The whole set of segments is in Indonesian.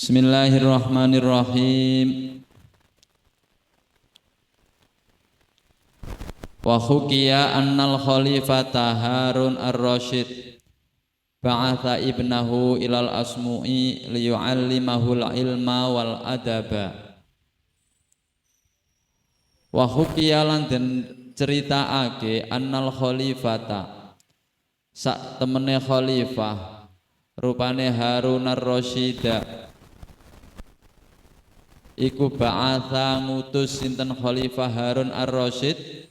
Bismillahirrahmanirrahim. Wa hukiya annal khalifata Harun ar-Rasyid ba'atha ibnahu ilal asmu'i liyu'allimahul ilma wal adaba. Wa hukiya lan den ceritaake annal khalifata sak temene khalifah rupane Harun ar-Rasyida iku ba'atha ngutus sinten Khalifah Harun ar-Rasyid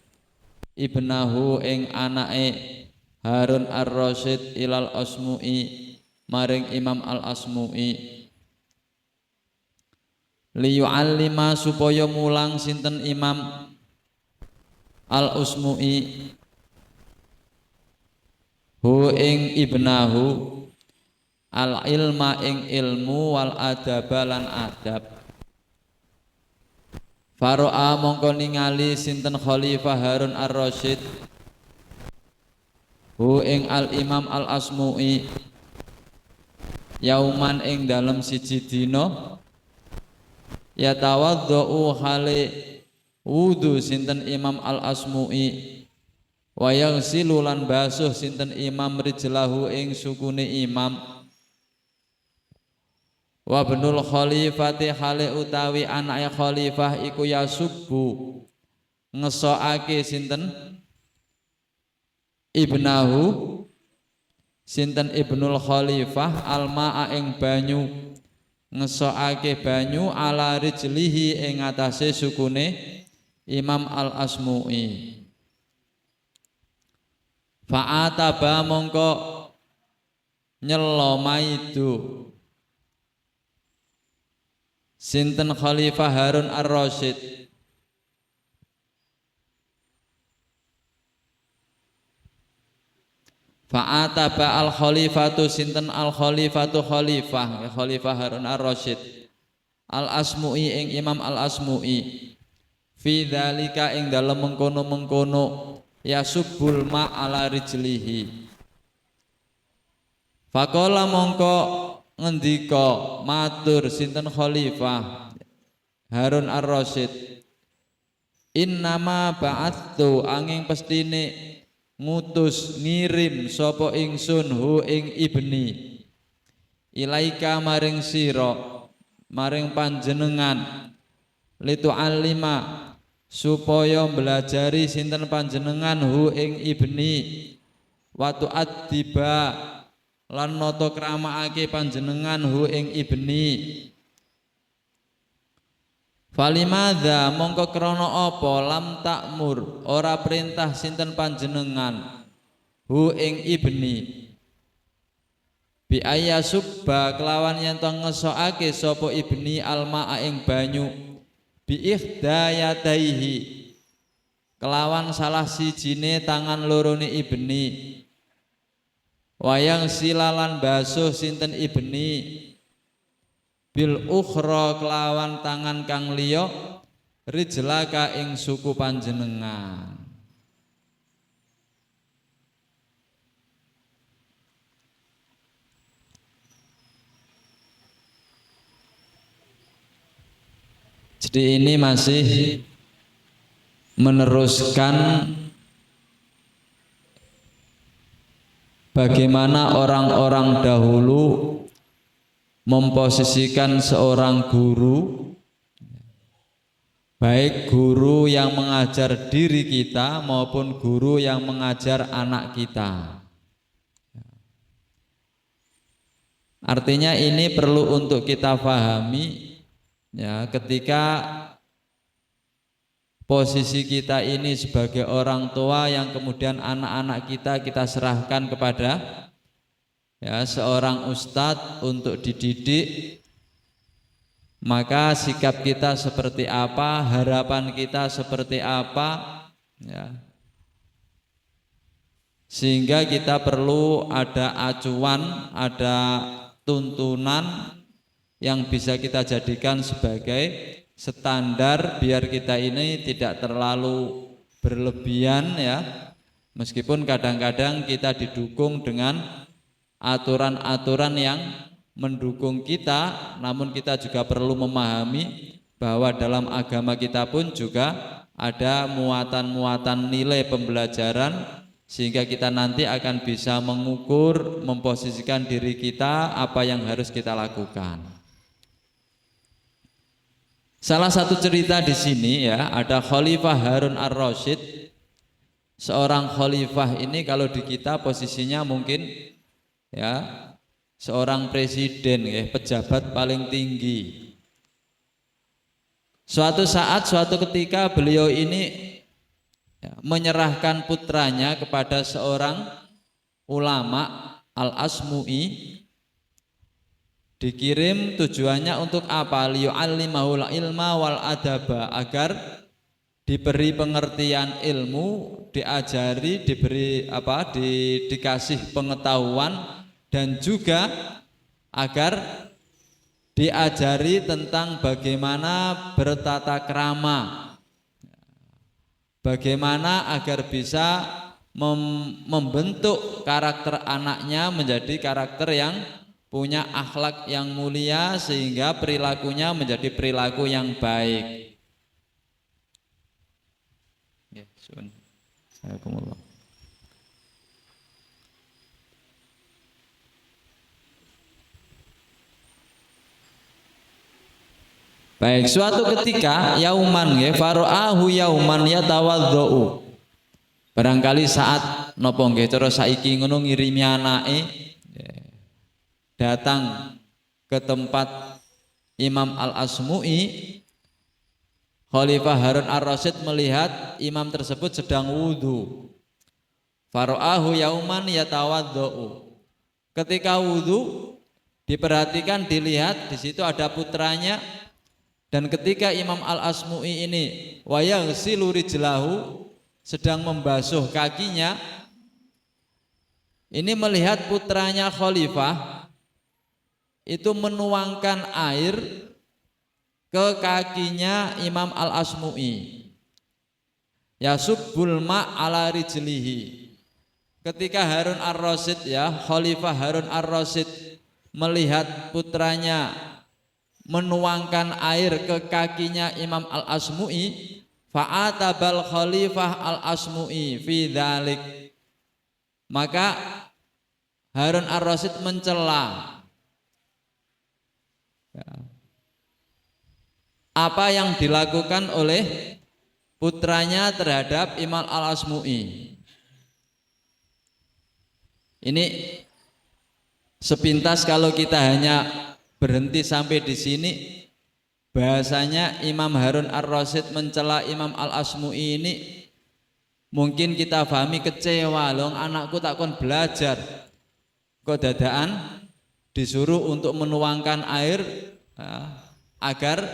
ibnahu ing anake Harun ar-Rasyid ilal asmu'i maring Imam al-Asmu'i liyu'allima supaya mulang sinten Imam al-Asmu'i hu ing ibnahu al-ilma ing ilmu wal adaba lan adab. Faro'a mongko ningali sinten Khalifah Harun ar-Rasyid hu ing al-Imam al-Asmu'i yauman ing dalem siji dina yatawaddu hale wudu sinten Imam al-Asmu'i wa yaghsilu lan basuh sinten Imam rijlahu ing sukune imam wa benul khalifati hale utawi anake khalifah iku yasubbu ngesokake sinten ibnahu sinten ibnul khalifah almaa ing banyu ngesokake banyu ala rijlihi ing atase sukune Imam al-Asmu'i fa'ataba mongko nyelo maidu sinten Khalifah Harun ar-Rasyid fa'ataba al-khalifatu sinten al-khalifatu khalifah Harun ar-Rasyid al-Asmu'i ing Imam al-Asmu'i fi dzalika ing dalem mengkono-mengkono yasubbul ma ala rijlihi faqala mongko ngendika matur sinten Khalifah Harun ar-Rasyid innama ba'attu angin pestine ngutus ngirim sapa ingsun hu ing ibni ilaika maring sira maring panjenengan litu alima supaya belajari sinten panjenengan hu ing ibni watu adiba lan nata kramaake panjenengan hu ing ibni falimadza mongko krana apa lam takmur ora perintah sinten panjenengan hu ing ibni bi ayyasubba kelawan yen to ngesokake sapa ibni almaa ing banyu bi ikhdayataihi kelawan salah sijine tangan lorone ibni wayang silalan basuh sinten ibni bil ukhra kelawan tangan kang liya rijlaka ing suku panjenengan. Jadi ini masih meneruskan bagaimana orang-orang dahulu memposisikan seorang guru, baik guru yang mengajar diri kita maupun guru yang mengajar anak kita. Artinya ini perlu untuk kita pahami ya, ketika posisi kita ini sebagai orang tua yang kemudian anak-anak kita serahkan kepada ya seorang ustadz untuk dididik, maka sikap kita seperti apa, harapan kita seperti apa ya. Sehingga kita perlu ada acuan, ada tuntunan yang bisa kita jadikan sebagai standar biar kita ini tidak terlalu berlebihan ya, meskipun kadang-kadang kita didukung dengan aturan-aturan yang mendukung kita, namun kita juga perlu memahami bahwa dalam agama kita pun juga ada muatan-muatan nilai pembelajaran, sehingga kita nanti akan bisa mengukur, memposisikan diri kita apa yang harus kita lakukan. Salah satu cerita di sini ya, ada Khalifah Harun ar-Rasyid. Seorang khalifah ini kalau di kita posisinya mungkin ya seorang presiden ya, pejabat paling tinggi. Suatu saat, suatu ketika beliau ini ya, menyerahkan putranya kepada seorang ulama Al-Asmu'i, dikirim tujuannya untuk apa? Liyu'allimahul ilma wal adaba, agar diberi pengertian ilmu, diajari, dikasih pengetahuan, dan juga agar diajari tentang bagaimana bertata krama, bagaimana agar bisa membentuk karakter anaknya menjadi karakter yang punya akhlak yang mulia, sehingga perilakunya menjadi perilaku yang baik. Baik, suatu ketika yauman nggih faraahu yauman yatawaddu. Barangkali saat napa nggih cara saiki ngono ngirimi anake datang ke tempat Imam Al-Asmu'i, Khalifah Harun ar-Rasyid melihat imam tersebut sedang wudhu. Faraahu yauman yatawaddu. Ketika wudhu diperhatikan, dilihat di situ ada putranya. Dan ketika Imam Al-Asmu'i ini wayaghsilu rijlahu, sedang membasuh kakinya, ini melihat putranya khalifah itu menuangkan air ke kakinya Imam Al-Asmu'i. Yasubbul ma' ala rijlihi. Ketika Harun ar-Rasyid ya, Khalifah Harun ar-Rasyid melihat putranya menuangkan air ke kakinya Imam Al-Asmu'i, fa'atabal Khalifah Al-Asmu'i fi dzalik. Maka Harun ar-Rasyid mencela apa yang dilakukan oleh putranya terhadap Imam Al-Asmu'i. Ini sepintas kalau kita hanya berhenti sampai di sini, bahasanya Imam Harun ar-Rasyid mencela Imam Al-Asmu'i ini mungkin kita pahami kecewa, loh anakku takkan belajar kok dadaan disuruh untuk menuangkan air agar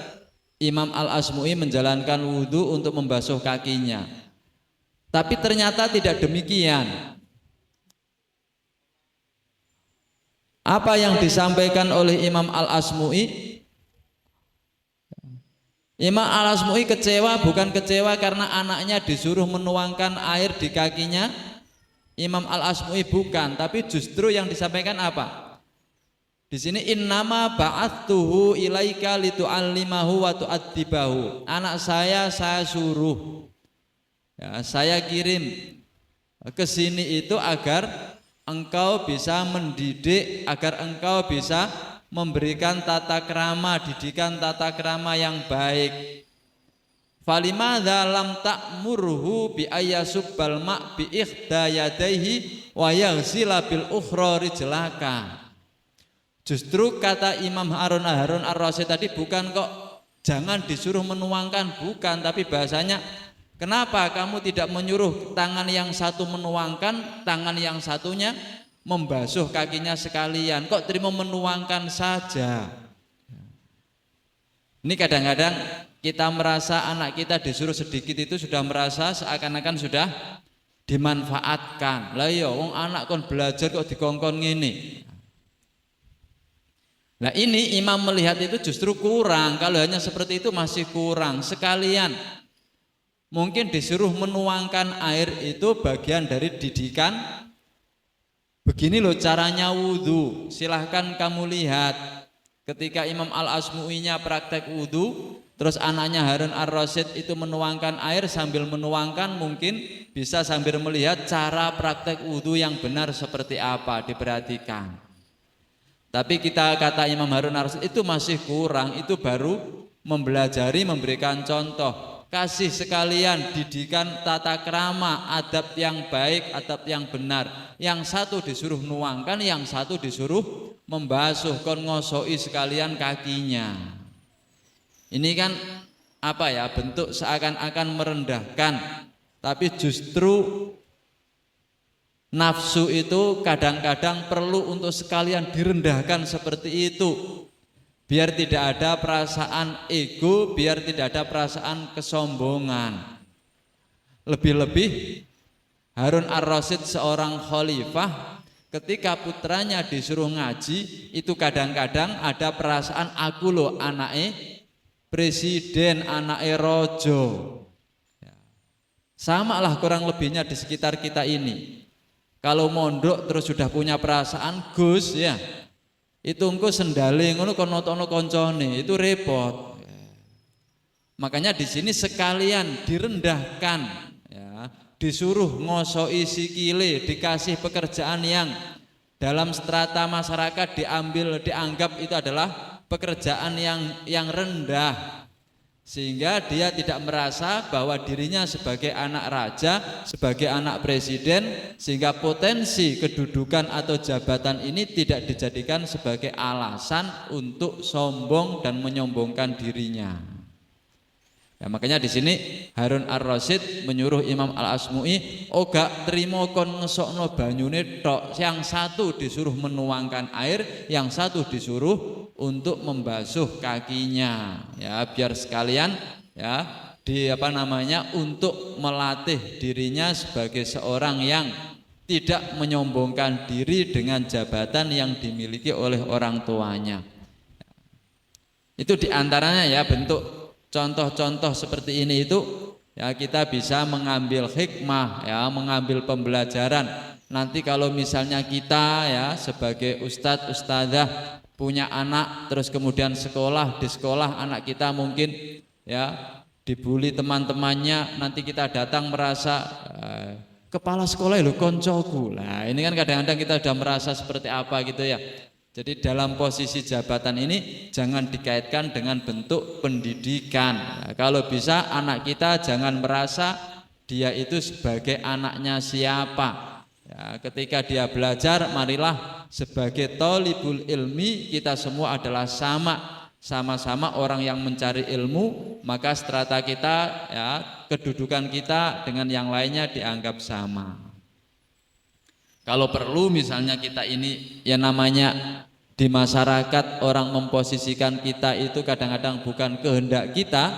Imam Al-Asmu'i menjalankan wudhu untuk membasuh kakinya. Tapi ternyata tidak demikian. Apa yang disampaikan oleh Imam Al-Asmu'i? Imam Al-Asmu'i kecewa, bukan kecewa karena anaknya disuruh menuangkan air di kakinya. Imam Al-Asmu'i bukan, tapi justru yang disampaikan apa? Di sini innama ba'attuhu ilaika litu'allimahu wa tu'addibahu. Anak saya suruh, ya, saya kirim ke sini itu agar engkau bisa mendidik, agar engkau bisa memberikan tata krama, didikan tata krama yang baik. Falimadza lam ta'murhu bi ayyasubbal ma' bi ikhda yadayhi wa yaghsila bil ukhra rijlaka. Justru kata Imam Harun ar-Rasyid tadi bukan kok jangan disuruh menuangkan, bukan, tapi bahasanya kenapa kamu tidak menyuruh tangan yang satu menuangkan, tangan yang satunya membasuh kakinya sekalian, kok terima menuangkan saja. Ini kadang-kadang kita merasa anak kita disuruh sedikit itu sudah merasa seakan-akan sudah dimanfaatkan. Lah ya wong anak kon belajar kok dikongkon ngene. Nah ini imam melihat itu justru kurang. Kalau hanya seperti itu masih kurang. Sekalian mungkin disuruh menuangkan air itu bagian dari didikan begini loh caranya wudhu, silahkan kamu lihat. Ketika Imam Al-Asmu'inya praktek wudhu, terus anaknya Harun Ar-Rasyid itu menuangkan air, sambil menuangkan mungkin bisa sambil melihat cara praktek wudhu yang benar seperti apa, diperhatikan. Tapi kita kata Imam Harun Ar-Rasyid itu masih kurang, itu baru mempelajari, memberikan contoh. Kasih sekalian didikan tata krama, adab yang baik, adab yang benar. Yang satu disuruh nuangkan, yang satu disuruh membasuh, kon ngosoi sekalian kakinya. Ini kan apa ya, bentuk seakan-akan merendahkan, tapi justru nafsu itu kadang-kadang perlu untuk sekalian direndahkan seperti itu, biar tidak ada perasaan ego, biar tidak ada perasaan kesombongan. Lebih-lebih Harun Ar-Rasyid seorang khalifah, ketika putranya disuruh ngaji, itu kadang-kadang ada perasaan aku loh anake presiden, anake rojo. Sama lah kurang lebihnya di sekitar kita ini. Kalau mondok terus sudah punya perasaan Gus ya, itu engko sendale ngono kon notono koncone, itu repot. Makanya di sini sekalian direndahkan ya, disuruh ngosoi sikile, dikasih pekerjaan yang dalam strata masyarakat dianggap itu adalah pekerjaan yang rendah, sehingga dia tidak merasa bahwa dirinya sebagai anak raja, sebagai anak presiden, sehingga potensi kedudukan atau jabatan ini tidak dijadikan sebagai alasan untuk sombong dan menyombongkan dirinya. Ya, makanya di sini Harun Ar-Rasyid menyuruh Imam Al-Asmu'i, oh gak terima kon ngesokno banyune tok, yang satu disuruh menuangkan air, yang satu disuruh untuk membasuh kakinya, ya biar sekalian ya untuk melatih dirinya sebagai seorang yang tidak menyombongkan diri dengan jabatan yang dimiliki oleh orang tuanya. Itu diantaranya ya bentuk contoh-contoh seperti ini itu ya kita bisa mengambil hikmah ya, mengambil pembelajaran. Nanti kalau misalnya kita ya sebagai ustadz ustadzah punya anak, terus kemudian di sekolah anak kita mungkin ya dibully teman-temannya, nanti kita datang merasa kepala sekolah lho koncoku. Nah, ini kan kadang-kadang kita sudah merasa seperti apa gitu ya. Jadi dalam posisi jabatan ini jangan dikaitkan dengan bentuk pendidikan. Nah, kalau bisa anak kita jangan merasa dia itu sebagai anaknya siapa. Ya, ketika dia belajar, marilah sebagai thalibul ilmi kita semua adalah sama-sama orang yang mencari ilmu, maka strata kita ya, kedudukan kita dengan yang lainnya dianggap sama. Kalau perlu misalnya kita ini ya namanya di masyarakat orang memposisikan kita itu kadang-kadang bukan kehendak kita,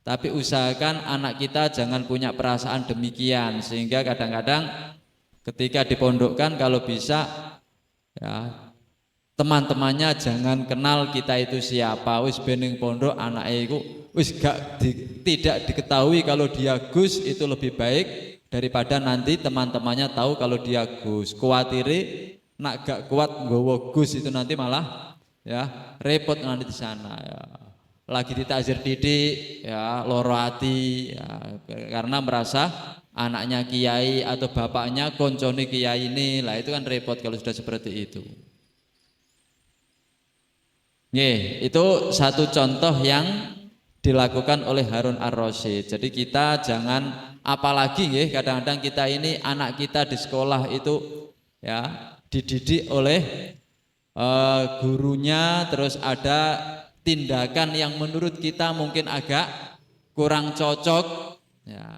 tapi usahakan anak kita jangan punya perasaan demikian, sehingga kadang-kadang ketika dipondokkan kalau bisa ya teman-temannya jangan kenal kita itu siapa. Wis bening pondok anake iku wis tidak diketahui kalau dia Gus, itu lebih baik daripada nanti teman-temannya tahu kalau dia Gus. Kuwatire nak gak kuat nggawa Gus itu nanti malah ya repot nanti di sana ya. Lagi ditakzir didik ya loro ati ya, karena merasa anaknya kiai atau bapaknya koncone kiai ini, lah itu kan repot kalau sudah seperti itu. Itu satu contoh yang dilakukan oleh Harun Ar-Rasyid. Jadi kita jangan, apalagi kadang-kadang kita ini anak kita di sekolah itu ya dididik oleh gurunya, terus ada tindakan yang menurut kita mungkin agak kurang cocok ya,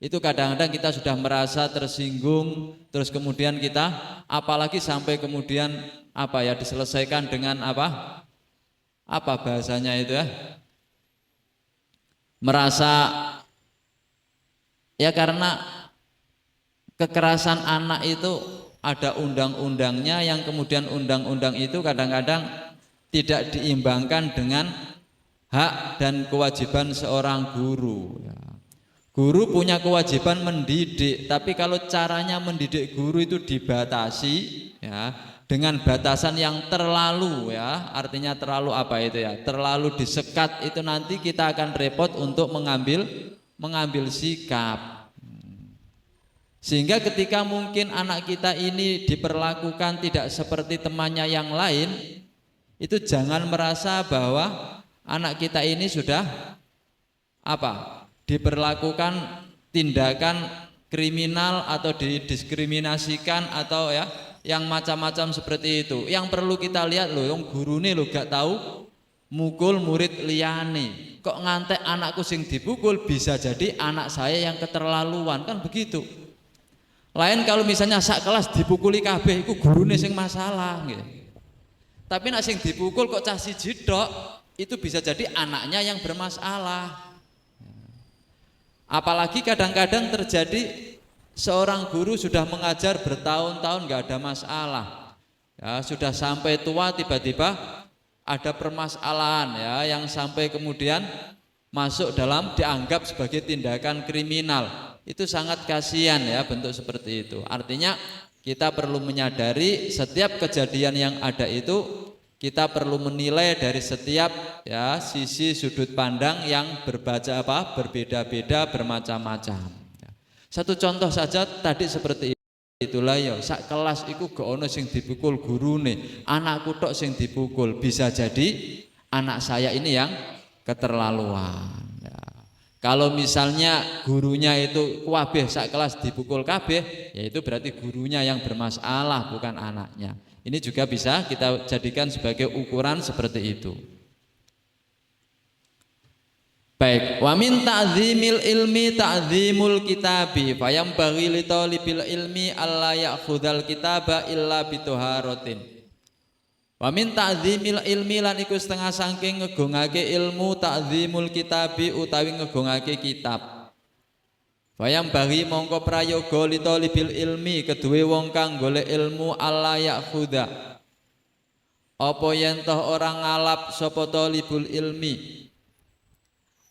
itu kadang-kadang kita sudah merasa tersinggung, terus kemudian kita apalagi sampai kemudian apa ya diselesaikan dengan apa bahasanya itu ya, merasa ya karena kekerasan anak itu ada undang-undangnya, yang kemudian undang-undang itu kadang-kadang tidak diimbangkan dengan hak dan kewajiban seorang guru ya. Guru punya kewajiban mendidik, tapi kalau caranya mendidik guru itu dibatasi, ya, dengan batasan yang terlalu, ya, artinya terlalu apa itu ya? Terlalu disekat, itu nanti kita akan repot untuk mengambil sikap. Sehingga ketika mungkin anak kita ini diperlakukan tidak seperti temannya yang lain, itu jangan merasa bahwa anak kita ini sudah apa? Diperlakukan tindakan kriminal atau didiskriminasikan atau ya yang macam-macam seperti itu. Yang perlu kita lihat loh, yang guru nih lo gak tahu mukul murid liyane. Kok ngantek anakku sing dipukul, bisa jadi anak saya yang keterlaluan, kan begitu. Lain kalau misalnya sak kelas dipukuli kabeh, itu gurune sing masalah gitu. Tapi nak sing dipukul kok cah siji tok, itu bisa jadi anaknya yang bermasalah. Apalagi kadang-kadang terjadi seorang guru sudah mengajar bertahun-tahun nggak ada masalah, ya, sudah sampai tua tiba-tiba ada permasalahan, ya, yang sampai kemudian masuk dalam dianggap sebagai tindakan kriminal. Itu sangat kasihan, ya, bentuk seperti itu. Artinya kita perlu menyadari setiap kejadian yang ada itu kita perlu menilai dari setiap, ya, sisi sudut pandang yang berbeda-beda, bermacam-macam. Satu contoh saja tadi seperti itulah, ya, sak kelas iku gak ono sing dipukul gurune, anakku tok sing dipukul, bisa jadi anak saya ini yang keterlaluan. Ya. Kalau misalnya gurunya itu kabeh sak kelas dipukul kabeh, ya itu berarti gurunya yang bermasalah, bukan anaknya. Ini juga bisa kita jadikan sebagai ukuran seperti itu. Baik, wa min ta'zimil ilmi ta'zimul kitabi, fayam baghi li talibil ilmi alla ya'khudhal kitaba illa bituharatin. Wa min ta'zimil ilmi lan iku setengah saking ngegungake ilmu, ta'zimul kitabi utawi ngegungake kitab. Bayang bagi mongko prayoga li talibil ilmi kedue wong kang golek ilmu alla ya'khudha. Apa yen toh orang ngalap sapa talibul ilmi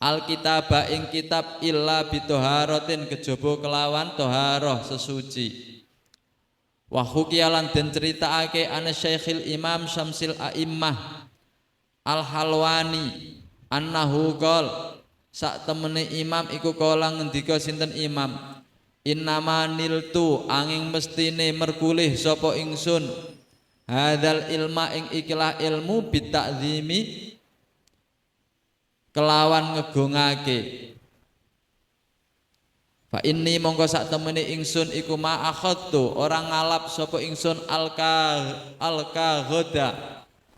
alkitaba ing kitab illa bitoharatin kejaba kelawan toharoh sesuci. Wa hukiyalan den critakake ana Syekhil Imam Syamsil A'immah Al Halwani annahu qol sak temene imam iku kala ngendika sinten imam, innama niltu angin mestine merkulih sapa ingsun hadzal ilma ing ikilah ilmu bitakzimi kelawan ngegungake. Fa inni mongko sak temene ingsun iku ma akhadtu orang ngalap sapa ingsun alka ghoda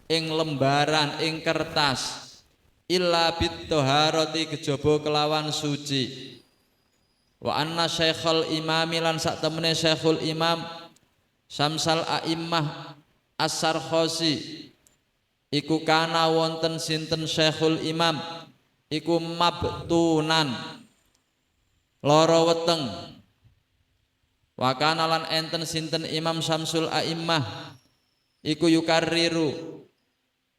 ing lembaran ing kertas illa bitoharati kejaba kelawan suci. Wa anna syekhul imam lan sak temene syekhul imam Samsal A'immah As-Sarkhosi iku kana wonten sinten syekhul imam iku mabtunan lara weteng. Wa kana lan enten sinten imam Samsul A'immah iku yukarriru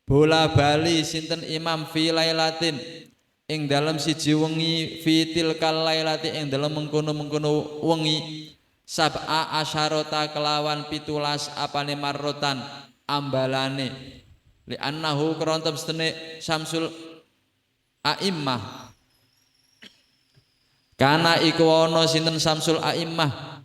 bola bali sinten imam fi lailatin ing dalam siji wengi fi tilkal lailati ing dalam mengkono-mengkono wengi sab'a asyarata kelawan 17 apane marrotan ambalane li annahu krontom stene Samsul A'immah kana iku ana sinten Samsul A'immah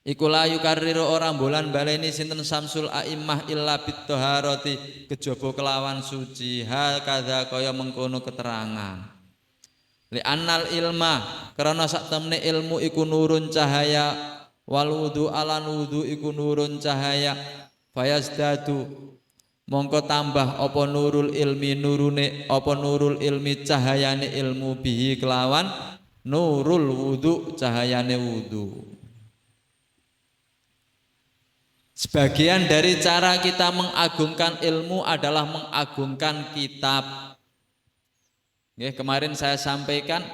iku la yukarriru orang bulan baleni sinten Samsul A'immah illa bitoharati kejaba kelawan suci. Hal kadza kaya mengkono keterangan li annal ilma karena sak temne ilmu iku nurun cahaya wal wudu alan wudu iku nurun cahaya fayazdadu mongko tambah apa nurul ilmi nurune apa nurul ilmi cahayane ilmu bihi kelawan nurul wudu cahayane wudu. Sebagian dari cara kita mengagungkan ilmu adalah mengagungkan kitab. Ya, kemarin saya sampaikan,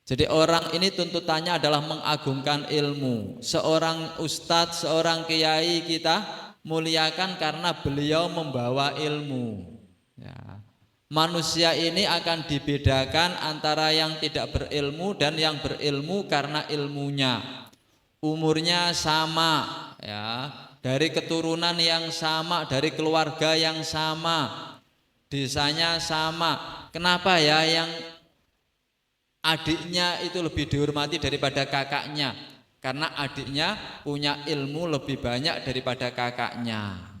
jadi orang ini tuntutannya adalah mengagungkan ilmu. Seorang ustadz, seorang kiai kita muliakan karena beliau membawa ilmu. Ya. manusia ini akan dibedakan antara yang tidak berilmu dan yang berilmu karena ilmunya. Umurnya sama, ya, dari keturunan yang sama, dari keluarga yang sama, desanya sama. Kenapa ya yang adiknya itu lebih dihormati daripada kakaknya? Karena adiknya punya ilmu lebih banyak daripada kakaknya.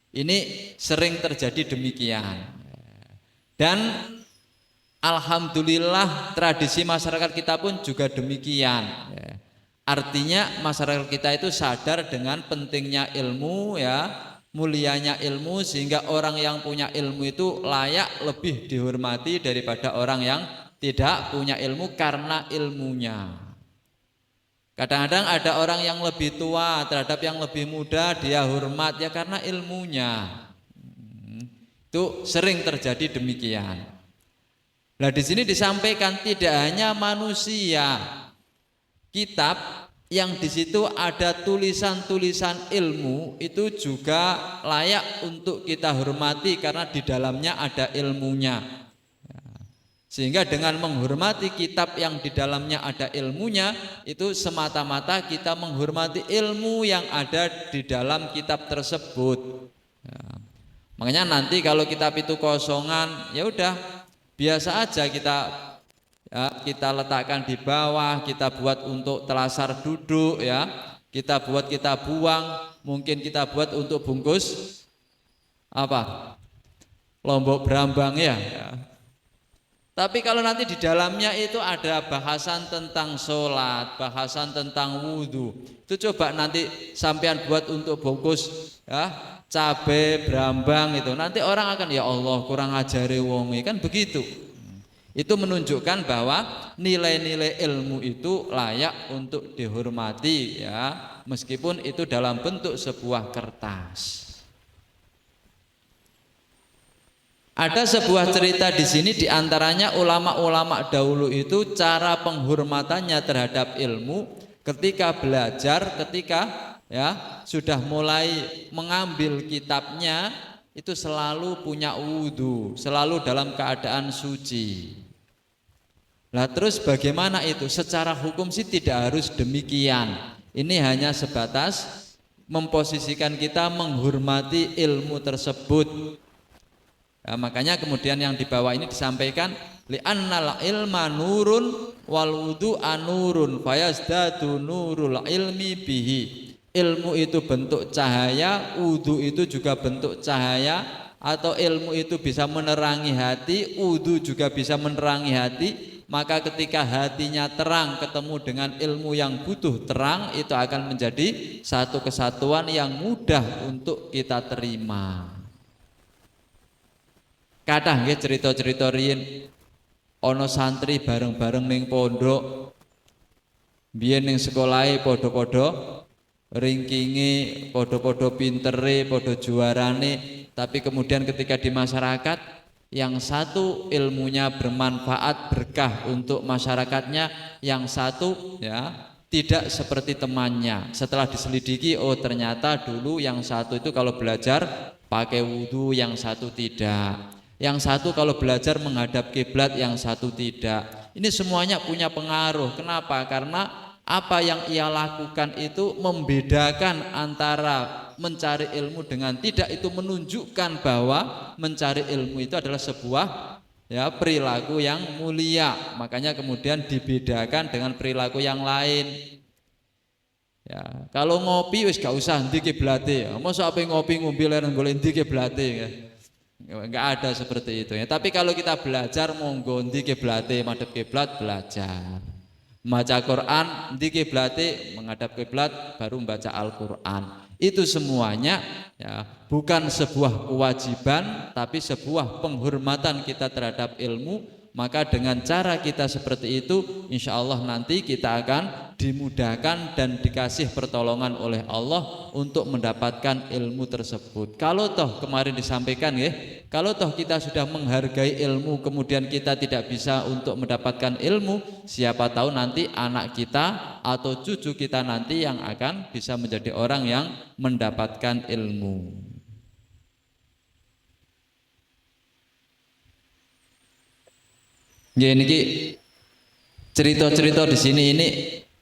Ini sering terjadi demikian. Dan alhamdulillah tradisi masyarakat kita pun juga demikian. Artinya masyarakat kita itu sadar dengan pentingnya ilmu, ya, mulianya ilmu, sehingga orang yang punya ilmu itu layak lebih dihormati daripada orang yang tidak punya ilmu karena ilmunya. Kadang-kadang ada orang yang lebih tua terhadap yang lebih muda, dia hormat ya karena ilmunya. Itu sering terjadi demikian. Nah, di sini disampaikan tidak hanya manusia, kitab yang di situ ada tulisan-tulisan ilmu itu juga layak untuk kita hormati karena di dalamnya ada ilmunya. Sehingga dengan menghormati kitab yang di dalamnya ada ilmunya, itu semata-mata kita menghormati ilmu yang ada di dalam kitab tersebut. Makanya nanti kalau kitab itu kosongan, ya udah biasa aja kita letakkan di bawah, kita buat untuk telasar duduk, ya, kita buang, mungkin kita buat untuk bungkus apa? Lombok brambang, ya. Tapi kalau nanti di dalamnya itu ada bahasan tentang sholat, bahasan tentang wudhu, itu coba nanti sampean buat untuk bungkus, ya, cabe brambang itu, nanti orang akan, ya Allah kurang ajari wongi, kan begitu. Itu menunjukkan bahwa nilai-nilai ilmu itu layak untuk dihormati, ya, meskipun itu dalam bentuk sebuah kertas. Ada sebuah cerita di sini, diantaranya ulama-ulama dahulu itu cara penghormatannya terhadap ilmu ketika belajar, ketika, ya, sudah mulai mengambil kitabnya itu selalu punya wudhu, selalu dalam keadaan suci. Nah, terus bagaimana itu? Secara hukum sih tidak harus demikian. Ini hanya sebatas memposisikan kita menghormati ilmu tersebut. Nah, makanya kemudian yang di bawah ini disampaikan li'annal ilma nurun wal wudu'a nurun fayazdadu nurul ilmi bihi. Ilmu itu bentuk cahaya, wudu itu juga bentuk cahaya, atau ilmu itu bisa menerangi hati, wudu juga bisa menerangi hati. Maka ketika hatinya terang ketemu dengan ilmu yang butuh terang, itu akan menjadi satu kesatuan yang mudah untuk kita terima. Kadang nggih cerita-cerita riyen ana santri bareng-bareng ning pondok, biyen ning sekolahe padha-padha ringkinge, padha-padha pintere, padha juarane, tapi kemudian ketika di masyarakat yang satu ilmunya bermanfaat berkah untuk masyarakatnya, yang satu, ya, tidak seperti temannya. Setelah diselidiki, oh ternyata dulu yang satu itu kalau belajar pakai wudhu, yang satu tidak. Yang satu kalau belajar menghadap kiblat, yang satu tidak. Ini semuanya punya pengaruh. Kenapa? Karena apa yang ia lakukan itu membedakan antara mencari ilmu dengan tidak. Itu menunjukkan bahwa mencari ilmu itu adalah sebuah, ya, perilaku yang mulia. Makanya kemudian dibedakan dengan perilaku yang lain. Ya, kalau ngopi wis gak usah ndi kiblate. Mosok ape ngopi ngombe leren golek ndi kiblate, ya. Enggak ada seperti itu, ya. Tapi kalau kita belajar monggo ndi kiblate, madhep kiblat belajar. Membaca Quran ndi kiblate, menghadap kiblat baru membaca Al-Qur'an. Itu semuanya, ya, bukan sebuah kewajiban tapi sebuah penghormatan kita terhadap ilmu. Maka dengan cara kita seperti itu, insya Allah nanti kita akan dimudahkan dan dikasih pertolongan oleh Allah untuk mendapatkan ilmu tersebut. Kalau toh kemarin disampaikan, ya, kalau toh kita sudah menghargai ilmu kemudian kita tidak bisa untuk mendapatkan ilmu, siapa tahu nanti anak kita atau cucu kita nanti yang akan bisa menjadi orang yang mendapatkan ilmu. Nggih niki cerita-cerita di sini ini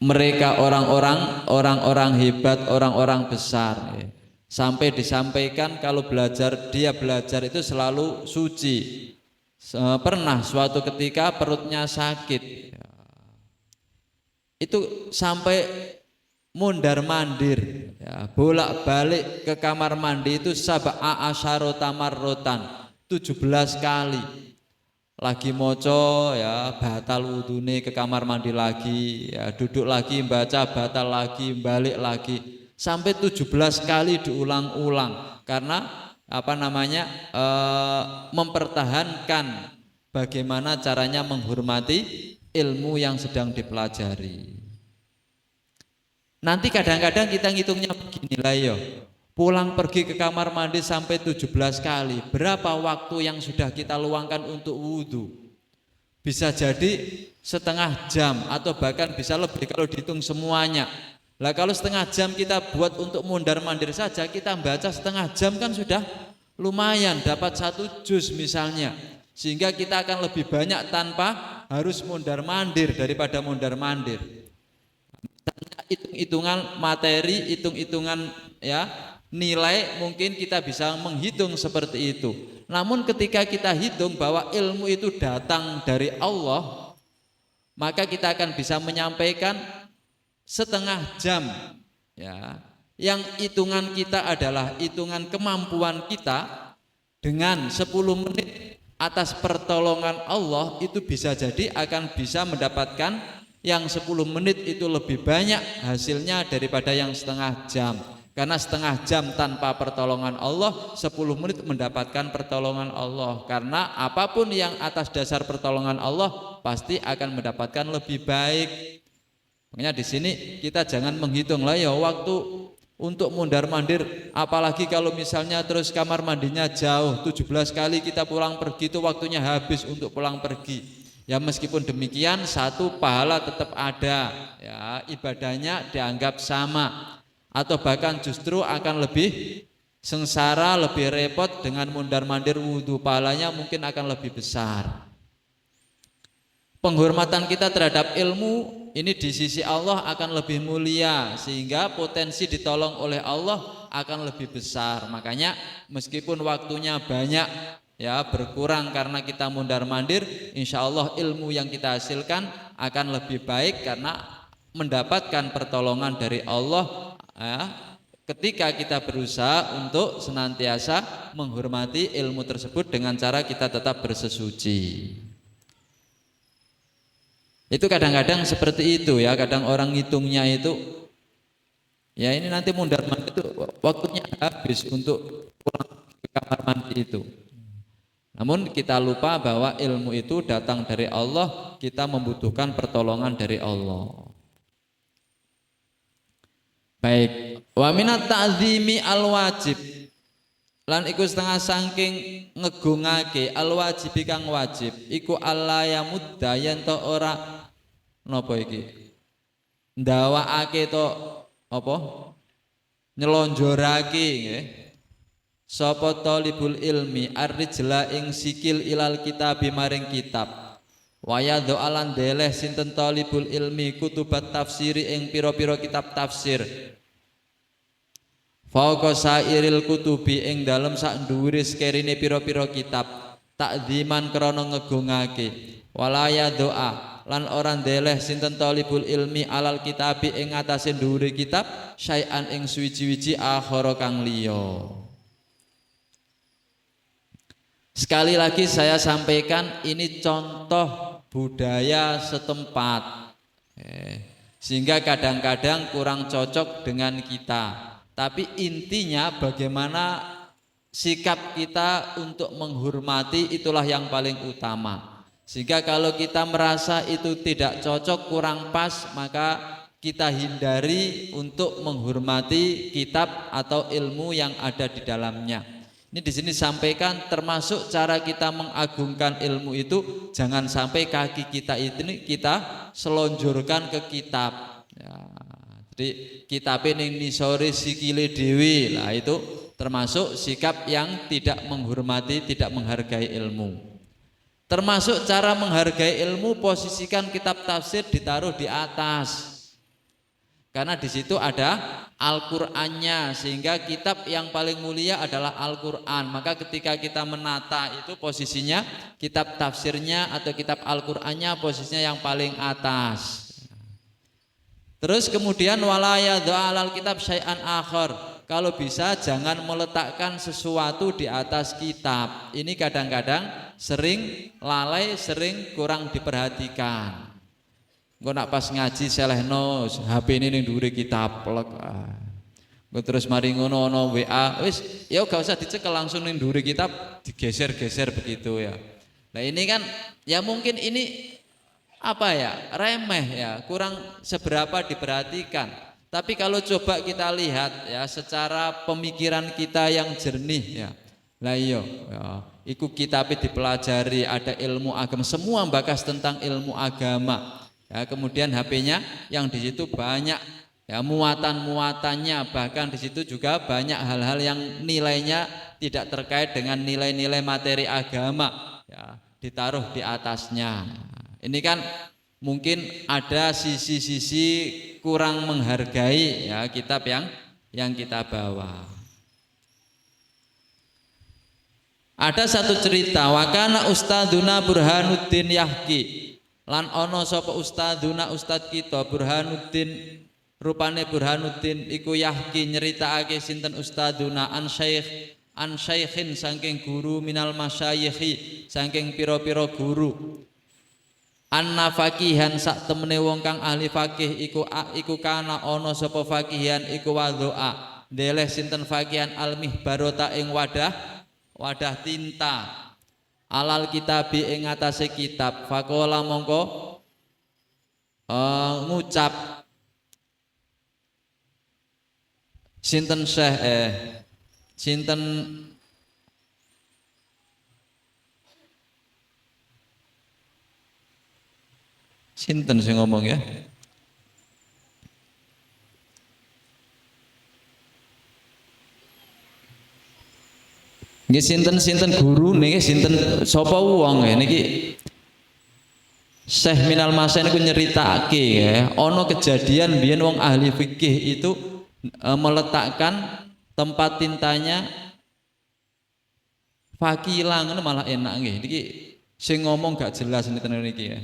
mereka orang-orang hebat, orang-orang besar. Sampai disampaikan kalau dia belajar itu selalu suci. Pernah suatu ketika perutnya sakit. Itu sampai mondar-mandir, ya, bolak-balik ke kamar mandi itu sab'a asyarota marrotan, 17 kali. Lagi moco ya batal wudune ke kamar mandi lagi, ya, duduk lagi baca batal lagi, balik lagi, sampai 17 kali diulang-ulang karena mempertahankan bagaimana caranya menghormati ilmu yang sedang dipelajari. Nanti kadang-kadang kita ngitungnya begini lah yo, pulang pergi ke kamar mandi sampai 17 kali, berapa waktu yang sudah kita luangkan untuk wudhu? Bisa jadi setengah jam atau bahkan bisa lebih kalau dihitung semuanya. Lah kalau setengah jam kita buat untuk mondar-mandir saja, kita baca setengah jam kan sudah lumayan dapat 1 juz misalnya, sehingga kita akan lebih banyak tanpa harus mondar-mandir daripada mondar-mandir. Hitung-hitungan materi, hitung-hitungan ya nilai mungkin kita bisa menghitung seperti itu. Namun ketika kita hitung bahwa ilmu itu datang dari Allah, maka kita akan bisa menyampaikan setengah jam ya, yang hitungan kita adalah hitungan kemampuan kita, dengan 10 menit atas pertolongan Allah itu bisa jadi akan bisa mendapatkan yang 10 menit itu lebih banyak hasilnya daripada yang setengah jam. Karena setengah jam tanpa pertolongan Allah, 10 menit mendapatkan pertolongan Allah. Karena apapun yang atas dasar pertolongan Allah pasti akan mendapatkan lebih baik. Makanya di sini kita jangan menghitung lah ya waktu untuk mondar-mandir, apalagi kalau misalnya terus kamar mandinya jauh, 17 kali kita pulang pergi itu waktunya habis untuk pulang pergi. Ya meskipun demikian satu pahala tetap ada, ya ibadahnya dianggap sama, atau bahkan justru akan lebih sengsara, lebih repot dengan mondar-mandir wudhu, pahalanya mungkin akan lebih besar. Penghormatan kita terhadap ilmu ini di sisi Allah akan lebih mulia, sehingga potensi ditolong oleh Allah akan lebih besar. Makanya meskipun waktunya banyak ya berkurang karena kita mondar-mandir, insya Allah ilmu yang kita hasilkan akan lebih baik karena mendapatkan pertolongan dari Allah ya, ketika kita berusaha untuk senantiasa menghormati ilmu tersebut dengan cara kita tetap bersesuci. Itu kadang-kadang seperti itu ya, kadang orang ngitungnya itu ya ini nanti mondar-mandir itu waktunya habis untuk pulang ke kamar mandi itu. Namun kita lupa bahwa ilmu itu datang dari Allah, kita membutuhkan pertolongan dari Allah. Baik, wa minat ta'zimi al-wajib, lan iku setengah saking ngegungake al-wajib kang wajib iku alla ya mudda yen to ora napa iki ndawakake to apa nyelonjorake nggih sapa talibul ilmi arrijla ing sikil ilal kitabi maring kitab waya doalan deleh sinten talibul ilmi kutubat tafsiri ing pira-pira kitab tafsir fauqa sairil kutubi ing dalem sak dhuwure sekerine pira-pira kitab takdziman krana ngegungake walaya doa lan orang deleh sinten talibul ilmi alal kitabi ing atase dhuwure kitab syai'an ing suwiji-wiji akhara kang liya. Sekali lagi saya sampaikan ini contoh budaya setempat, sehingga kadang-kadang kurang cocok dengan kita. Tapi intinya bagaimana sikap kita untuk menghormati itulah yang paling utama. Sehingga kalau kita merasa itu tidak cocok, kurang pas, maka kita hindari untuk menghormati kitab atau ilmu yang ada di dalamnya. Ini di sini sampaikan termasuk cara kita mengagungkan ilmu itu, jangan sampai kaki kita ini kita selonjorkan ke kitab. Ya, jadi kitab ini nisori sikile dewi lah, itu termasuk sikap yang tidak menghormati, tidak menghargai ilmu. Termasuk cara menghargai ilmu, posisikan kitab tafsir ditaruh di atas. Karena di situ ada Al-Qur'annya, sehingga kitab yang paling mulia adalah Al-Qur'an. Maka ketika kita menata itu posisinya kitab tafsirnya atau kitab Al-Qur'annya posisinya yang paling atas. Terus kemudian wala yadha'al kitab syai'an akhar. Kalau bisa jangan meletakkan sesuatu di atas kitab. Ini kadang-kadang sering lalai, sering kurang diperhatikan. Engko nak pas ngaji selehno HP ini ning dhuwure kitab plek. Engko terus mari ngono ana WA, wis ya gak usah dicekel, langsung ning dhuwure kitab digeser-geser begitu ya. Nah ini kan ya mungkin ini apa ya, remeh ya, kurang seberapa diperhatikan. Tapi kalau coba kita lihat ya secara pemikiran kita yang jernih ya. Lah iya ya, iku kitab dipelajari, ada ilmu agama, semua membahas tentang ilmu agama. Ya, kemudian HP-nya yang di situ banyak ya muatan-muatannya, bahkan di situ juga banyak hal-hal yang nilainya tidak terkait dengan nilai-nilai materi agama ya, ditaruh di atasnya. Ini kan mungkin ada sisi-sisi kurang menghargai ya kitab yang kita bawa. Ada satu cerita, wakana Ustadzuna Burhanuddin Yahki, lan ono sapa Ustadzuna ustad kita Burhanuddin, rupane Burhanuddin iku Yahki nyeritakake sinten Ustadzuna an syaikhin saking guru minal masyayikhi saking pira-pira guru. Anna fakihan sak temene wong kang ahli fakih iku kana ana sapa fakihan iku wadhoa ndeleh sinten fakihan almihbarota ing wadah tinta alal kitabi ing atase kitab. Faqala mongko ngucap sinten syekh sinten sing ngomong ya. Nggih sinten guru niki sinten sapa wong niki Syekh Minal Masain niku nyeritake ya, ana kejadian biyen wong ahli fikih itu meletakkan tempat tintanya fakilah ngono malah enak nggih. Niki sing ngomong gak jelas niki ya.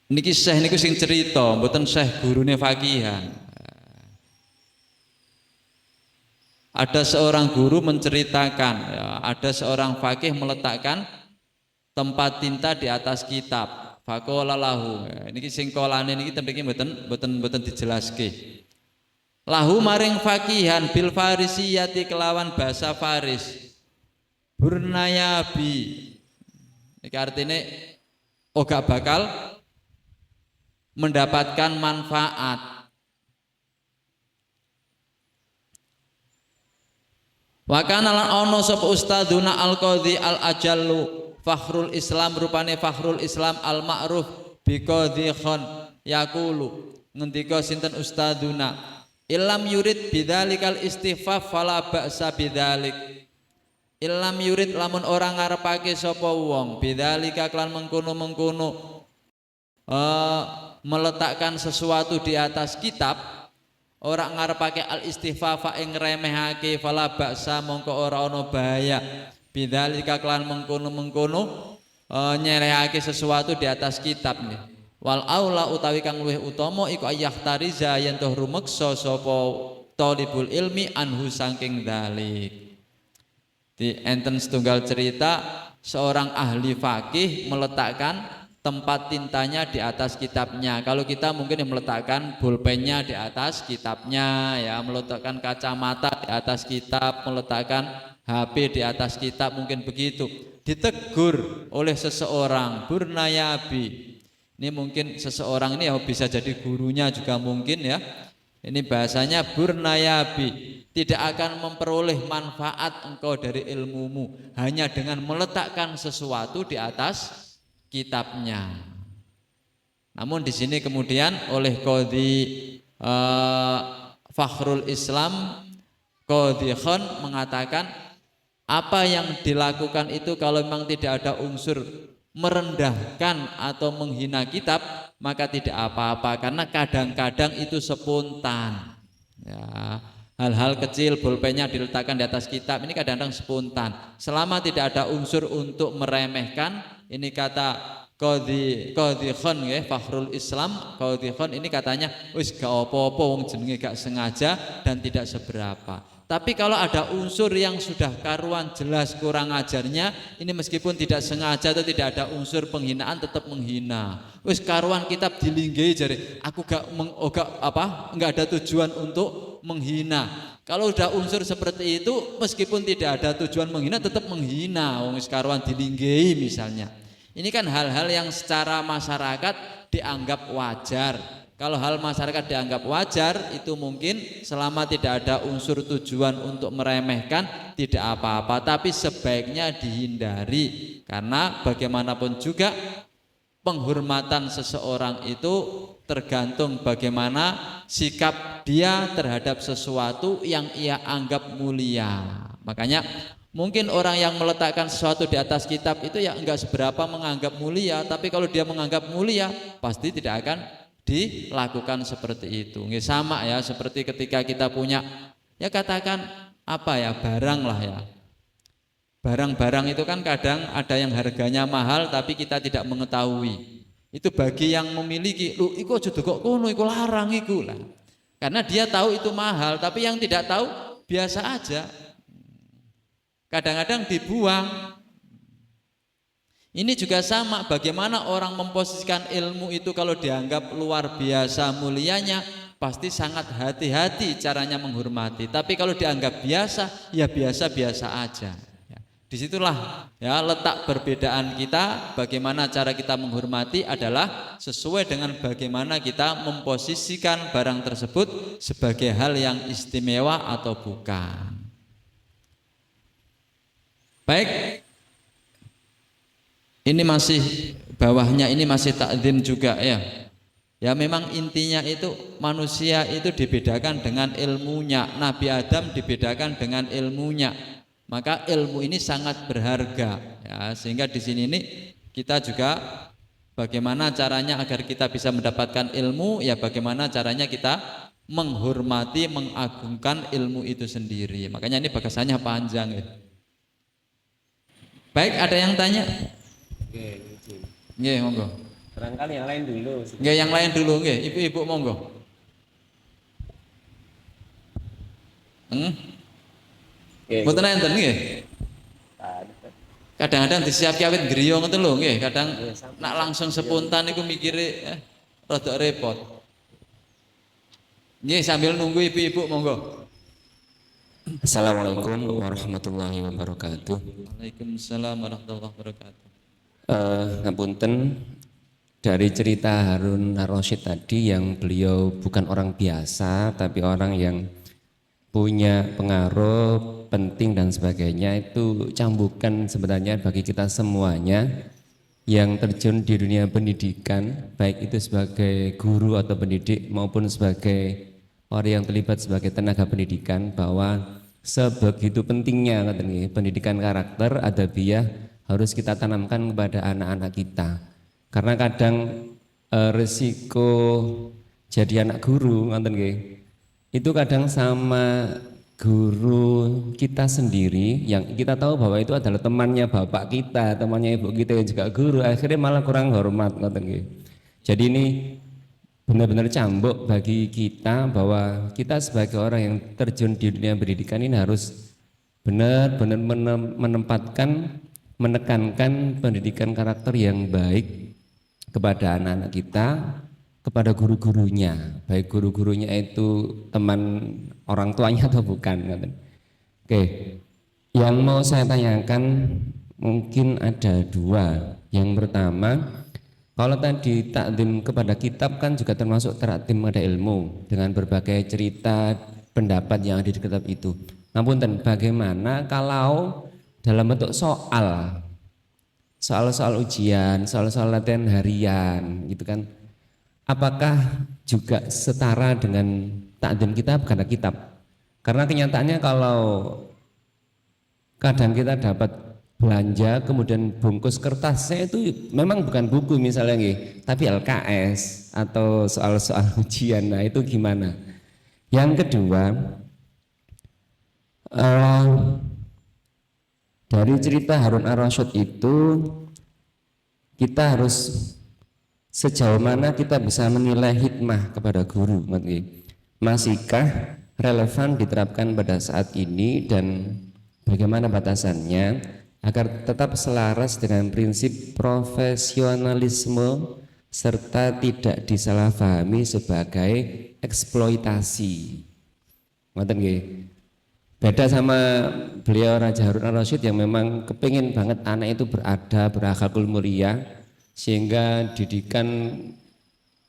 Niki Syekh niku sing cerita, mboten Syekh gurune fakihan. Ada seorang guru menceritakan, ya, ada seorang fakih meletakkan tempat tinta di atas kitab. Faqala lahu. Niki sing kolane niki temriki mboten dijelaske. Lahu maring fakihan bil farisiyati kelawan bahasa Faris. Burnayabi. Iki artine gak bakal mendapatkan manfaat. Wa kana lan ana sapa Ustadzuna Al-Qadhi Al-Ajallu Fakhrul Islam, rupane Fakhrul Islam Al-Ma'ruf bi Qadhi Khan yaqulu, ngendika sinten Ustadzuna, illam yurid bidzalikal istighfaf fala ba'sa bidzalik. Illam yurid lamun orang ngarepake sapa wong bidzalika klan mengkono-mengkono meletakkan sesuatu di atas kitab, orang ngarepake al istighfafa ing remehake fala baksa mongko ora ana bahaya bidzalika klan mengkono-mengkono nyerehake sesuatu di atas kitab nih. Wal aula utawi kang luwih utama iku ayahtariza yen toh rumeksa sapa talibul ilmi anhu saking dalik. Di enten setunggal cerita seorang ahli fakih meletakkan tempat tintanya di atas kitabnya. Kalau kita mungkin yang meletakkan pulpennya di atas kitabnya, ya, meletakkan kacamata di atas kitab, meletakkan HP di atas kitab, mungkin begitu. Ditegur oleh seseorang, burnayabi. Ini mungkin seseorang ini ya bisa jadi gurunya juga mungkin ya. Ini bahasanya burnayabi. Tidak akan memperoleh manfaat engkau dari ilmumu hanya dengan meletakkan sesuatu di atas kitabnya. Namun di sini kemudian oleh Qadhi Fakhrul Islam Qadhi Khan mengatakan Apa yang dilakukan itu kalau memang tidak ada unsur merendahkan atau menghina kitab, maka tidak apa-apa, karena kadang-kadang itu spontan. Ya, hal-hal kecil, bolpennya diletakkan di atas kitab, ini kadang-kadang spontan. Selama tidak ada unsur untuk meremehkan, ini kata Qadhi Khon ya, Fakhrul Islam Qadhi Khon ini katanya wis gak apa-apa wong jenenge gak sengaja dan tidak seberapa. Tapi kalau ada unsur yang sudah karuan jelas kurang ajarnya, ini meskipun tidak sengaja atau tidak ada unsur penghinaan tetap menghina. Wis karuan kitab dilinggai jare aku gak ada tujuan untuk menghina. Kalau udah unsur seperti itu meskipun tidak ada tujuan menghina tetap menghina. Wis karuan dilinggai misalnya. Ini kan hal-hal yang secara masyarakat dianggap wajar. Kalau hal masyarakat dianggap wajar, itu mungkin selama tidak ada unsur tujuan untuk meremehkan tidak apa-apa, tapi sebaiknya dihindari. Karena bagaimanapun juga penghormatan seseorang itu tergantung bagaimana sikap dia terhadap sesuatu yang ia anggap mulia. Makanya mungkin orang yang meletakkan sesuatu di atas kitab itu ya enggak seberapa menganggap mulia, tapi kalau dia menganggap mulia pasti tidak akan dilakukan seperti itu. Nggih sama ya seperti ketika kita punya ya katakan apa ya barang lah ya. Barang-barang itu kan kadang ada yang harganya mahal tapi kita tidak mengetahui. Itu bagi yang memiliki, lu iku aja kok kono iku larang iku lah. Karena dia tahu itu mahal, tapi yang tidak tahu biasa aja. Kadang-kadang dibuang. Ini juga sama, bagaimana orang memposisikan ilmu itu kalau dianggap luar biasa mulianya, pasti sangat hati-hati caranya menghormati. Tapi kalau dianggap biasa, ya biasa-biasa aja. Ya, disitulah ya letak perbedaan kita, bagaimana cara kita menghormati adalah sesuai dengan bagaimana kita memposisikan barang tersebut sebagai hal yang istimewa atau bukan. Baik. Ini masih bawahnya ini masih takzim juga ya. Ya memang intinya itu manusia itu dibedakan dengan ilmunya. Nabi Adam dibedakan dengan ilmunya. Maka ilmu ini sangat berharga ya, sehingga di sini ini kita juga bagaimana caranya agar kita bisa mendapatkan ilmu, ya bagaimana caranya kita menghormati, mengagungkan ilmu itu sendiri. Makanya ini bagasannya panjang ya. Baik, ada yang tanya? Nggih, monggo. Barangkali yang lain dulu. Nggih, yang lain dulu nggih. Ibu-ibu monggo. Mboten enten nggih. Kadang-kadang disiapke awit griya ngoten lho nggih, kadang nak langsung spontan iku mikire rada repot. Nggih, sambil nunggu ibu-ibu monggo. Assalamualaikum warahmatullahi wabarakatuh. Waalaikumsalam warahmatullahi wabarakatuh. Ngapunten, dari cerita Harun Ar-Rasyid tadi yang beliau bukan orang biasa tapi orang yang punya pengaruh penting dan sebagainya, itu cambukan sebenarnya bagi kita semuanya yang terjun di dunia pendidikan, baik itu sebagai guru atau pendidik maupun sebagai orang yang terlibat sebagai tenaga pendidikan, bahwa sebegitu pentingnya pendidikan karakter adabiah harus kita tanamkan kepada anak-anak kita. Karena kadang resiko jadi anak guru itu kadang sama guru kita sendiri yang kita tahu bahwa itu adalah temannya bapak kita, temannya ibu kita yang juga guru, akhirnya malah kurang hormat. Jadi ini benar-benar cambuk bagi kita bahwa kita sebagai orang yang terjun di dunia pendidikan ini harus benar-benar menekankan pendidikan karakter yang baik kepada anak-anak kita, kepada guru-gurunya, baik guru-gurunya itu teman orang tuanya atau bukan. Oke, yang mau saya tanyakan mungkin ada dua. Yang pertama, kalau tadi takdim kepada kitab kan juga termasuk takdim pada ilmu dengan berbagai cerita pendapat yang ada di kitab itu. Namun bagaimana kalau dalam bentuk soal ujian, soal latihan harian gitu kan, apakah juga setara dengan takdim kitab karena kitab? Karena kenyataannya kalau Kadang kita dapat belanja kemudian bungkus kertasnya itu memang bukan buku misalnya nggih, tapi LKS atau soal-soal ujian. Nah, itu gimana? Yang kedua, dari cerita Harun ar-Rasyid itu kita harus sejauh mana kita bisa menilai hikmah kepada guru, masihkah relevan diterapkan pada saat ini dan bagaimana batasannya agar tetap selaras dengan prinsip profesionalisme serta tidak disalahpahami sebagai eksploitasi. Ngoten nggih. Beda sama beliau Raja Harun ar-Rasyid yang memang kepingin banget anak itu berada, berakhlakul mulia, sehingga didikan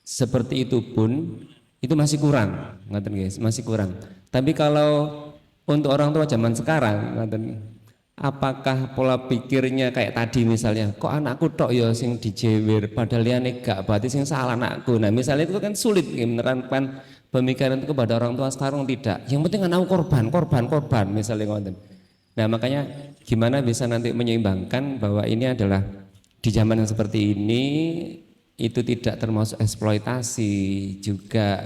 seperti itu pun itu masih kurang, ngoten guys, masih kurang. Tapi kalau untuk orang tua zaman sekarang, ngoten, apakah pola pikirnya kayak tadi misalnya, kok anakku tok ya sing dijewer, padahal liyane gak, berarti sing salah anakku. Nah misalnya itu kan sulit menerapkan pemikiran itu kepada orang tua sekarang tidak. Yang penting anakku korban, misalnya ngoten. Nah makanya gimana bisa nanti menyeimbangkan bahwa ini adalah di zaman yang seperti ini itu tidak termasuk eksploitasi, juga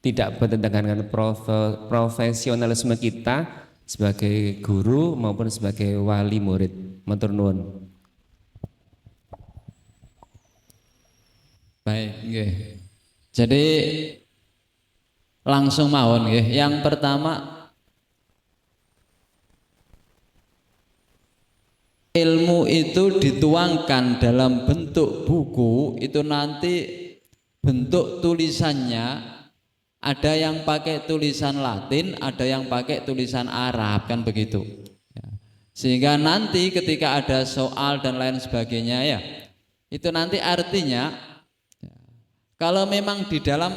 tidak bertentangan dengan profesionalisme kita sebagai guru maupun sebagai wali murid. Matur nuwun. Baik, nggih. Jadi langsung mawon nggih. Yang pertama, ilmu itu dituangkan dalam bentuk buku, itu nanti bentuk tulisannya ada yang pakai tulisan Latin, ada yang pakai tulisan Arab, kan begitu. Sehingga nanti ketika ada soal dan lain sebagainya ya, itu nanti artinya kalau memang di dalam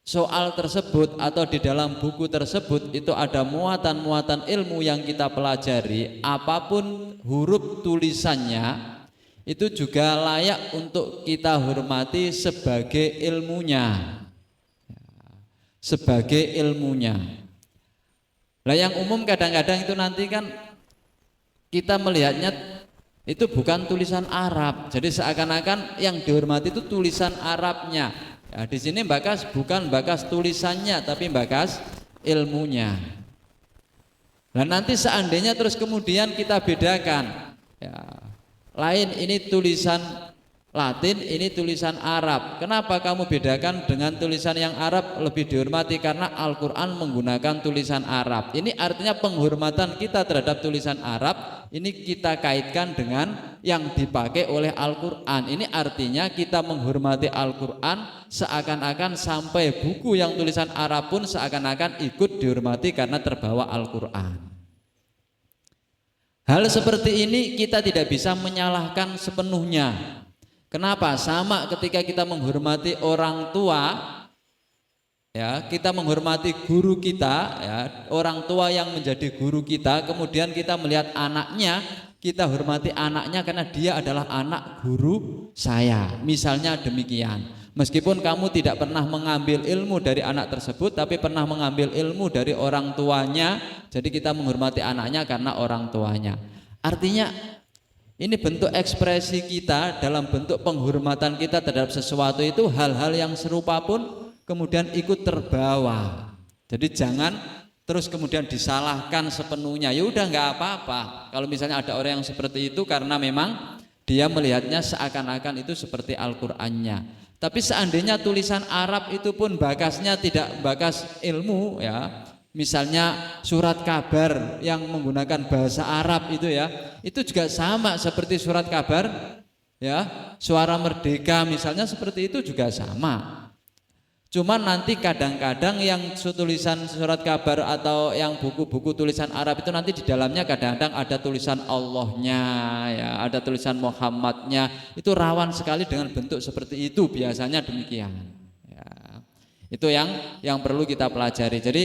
soal tersebut atau di dalam buku tersebut itu ada muatan-muatan ilmu yang kita pelajari, apapun huruf tulisannya itu juga layak untuk kita hormati sebagai ilmunya. Sebagai ilmunya. Lah yang umum kadang-kadang itu nanti kan kita melihatnya itu bukan tulisan Arab. Jadi seakan-akan yang dihormati itu tulisan Arabnya. Ya, di sini bakas bukan bakas tulisannya tapi bakas ilmunya. Dan nanti seandainya terus kemudian kita bedakan, ya, lain ini tulisan Latin, ini tulisan Arab. Kenapa kamu bedakan dengan tulisan yang Arab lebih dihormati? Karena Al-Quran menggunakan tulisan Arab. Ini artinya penghormatan kita terhadap tulisan Arab ini kita kaitkan dengan yang dipakai oleh Al-Quran. Ini artinya kita menghormati Al-Quran seakan-akan sampai buku yang tulisan Arab pun seakan-akan ikut dihormati karena terbawa Al-Quran. Hal seperti ini kita tidak bisa menyalahkan sepenuhnya. Kenapa? Sama ketika kita menghormati orang tua, ya, kita menghormati guru kita, ya, orang tua yang menjadi guru kita, kemudian kita melihat anaknya, kita hormati anaknya karena dia adalah anak guru saya. Misalnya demikian. Meskipun kamu tidak pernah mengambil ilmu dari anak tersebut, tapi pernah mengambil ilmu dari orang tuanya, jadi kita menghormati anaknya karena orang tuanya. Artinya ini bentuk ekspresi kita dalam bentuk penghormatan kita terhadap sesuatu itu, hal-hal yang serupa pun kemudian ikut terbawa. Jadi jangan terus kemudian disalahkan sepenuhnya. Ya udah nggak apa-apa. Kalau misalnya ada orang yang seperti itu karena memang dia melihatnya seakan-akan itu seperti Al-Qur'annya. Tapi seandainya tulisan Arab itu pun bakasnya tidak bakas ilmu, ya. Misalnya surat kabar yang menggunakan bahasa Arab itu ya, itu juga sama seperti surat kabar ya, Suara Merdeka misalnya seperti itu juga sama. Cuman nanti kadang-kadang yang tulisan surat kabar atau yang buku-buku tulisan Arab itu nanti di dalamnya kadang-kadang ada tulisan Allahnya ya, ada tulisan Muhammadnya. Itu rawan sekali dengan bentuk seperti itu, biasanya demikian ya. Itu yang perlu kita pelajari. Jadi